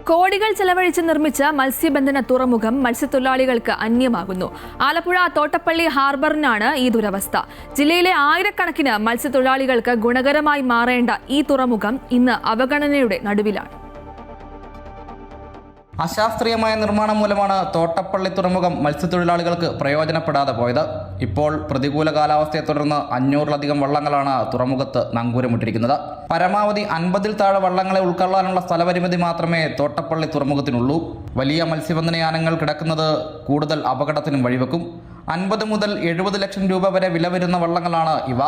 കോടികൾ ചെലവഴിച്ച് നിർമ്മിച്ച മത്സ്യബന്ധന തുറമുഖം മത്സ്യത്തൊഴിലാളികൾക്ക് അന്യമാകുന്നു. ആലപ്പുഴ തോട്ടപ്പള്ളി ഹാർബറിനാണ് ഈ ദുരവസ്ഥ. ജില്ലയിലെ ആയിരക്കണക്കിന് മത്സ്യത്തൊഴിലാളികൾക്ക് ഗുണകരമായി മാറേണ്ട ഈ തുറമുഖം ഇന്ന് അവഗണനയുടെ നടുവിലാണ്. അശാസ്ത്രീയമായ നിർമ്മാണം മൂലമാണ് തോട്ടപ്പള്ളി തുറമുഖം മത്സ്യത്തൊഴിലാളികൾക്ക് പ്രയോജനപ്പെടാതെ പോയത്. ഇപ്പോൾ പ്രതികൂല കാലാവസ്ഥയെ തുടർന്ന് 500-ലധികം വള്ളങ്ങളാണ് തുറമുഖത്ത് നങ്കൂരമിട്ടിരിക്കുന്നത്. പരമാവധി 50-ൽ താഴെ വള്ളങ്ങളെ ഉൾക്കൊള്ളാനുള്ള സ്ഥലപരിമിതി മാത്രമേ തോട്ടപ്പള്ളി തുറമുഖത്തിനുള്ളൂ. വലിയ മത്സ്യബന്ധന യാനങ്ങൾ കിടക്കുന്നത് കൂടുതൽ അപകടത്തിനും വഴിവെക്കും. 50 മുതൽ 70 ലക്ഷം രൂപ വരെ വില വരുന്ന വള്ളങ്ങളാണ് ഇവ.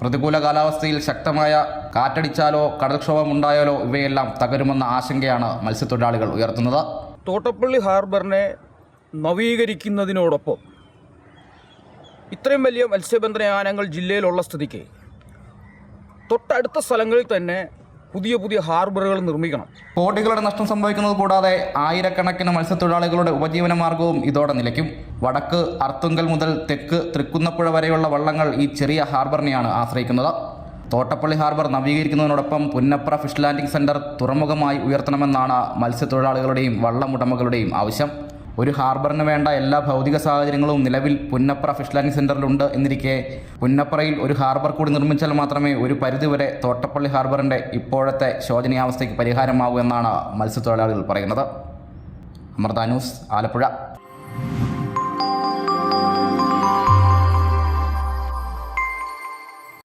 പ്രതികൂല കാലാവസ്ഥയിൽ ശക്തമായ കാറ്റടിച്ചാലോ കടൽക്ഷോഭം ഉണ്ടായാലോ ഇവയെല്ലാം തകരുമെന്ന ആശങ്കയാണ് മത്സ്യത്തൊഴിലാളികൾ ഉയർത്തുന്നത്. തോട്ടപ്പള്ളി ഹാർബറിനെ നവീകരിക്കുന്നതിനോടൊപ്പം ഇത്രയും വലിയ മത്സ്യബന്ധന യാനങ്ങൾ ജില്ലയിലുള്ള സ്ഥിതിക്ക് തൊട്ടടുത്ത സ്ഥലങ്ങളിൽ തന്നെ പുതിയ പുതിയ ഹാർബറുകൾ നിർമ്മിക്കണം. കോടികളുടെ നഷ്ടം സംഭവിക്കുന്നത് കൂടാതെ ആയിരക്കണക്കിന് മത്സ്യത്തൊഴിലാളികളുടെ ഉപജീവന മാർഗവും ഇതോടെ നിലയ്ക്കും. വടക്ക് അർത്തുങ്കൽ മുതൽ തെക്ക് തൃക്കുന്നപ്പുഴ വരെയുള്ള വള്ളങ്ങൾ ഈ ചെറിയ ഹാർബറിനെയാണ് ആശ്രയിക്കുന്നത്. തോട്ടപ്പള്ളി ഹാർബർ നവീകരിക്കുന്നതിനോടൊപ്പം പുന്നപ്ര ഫിഷ് ലാൻഡിംഗ് സെന്റർ തുറമുഖമായി ഉയർത്തണമെന്നാണ് മത്സ്യത്തൊഴിലാളികളുടെയും വള്ളമുടമകളുടെയും ആവശ്യം. ഒരു ഹാർബറിന് വേണ്ട എല്ലാ ഭൗതിക സാഹചര്യങ്ങളും നിലവിൽ പുന്നപ്ര ഫിഷ് ലാൻഡിംഗ് സെന്ററിലുണ്ട് എന്നിരിക്കെ പുന്നപ്രയിൽ ഒരു ഹാർബർ കൂടി നിർമ്മിച്ചാൽ മാത്രമേ ഒരു പരിധിവരെ തോട്ടപ്പള്ളി ഹാർബറിൻ്റെ ഇപ്പോഴത്തെ ശോചനീയാവസ്ഥയ്ക്ക് പരിഹാരമാകൂ എന്നാണ് മത്സ്യത്തൊഴിലാളികൾ പറയുന്നത്. അമൃത ന്യൂസ്, ആലപ്പുഴ.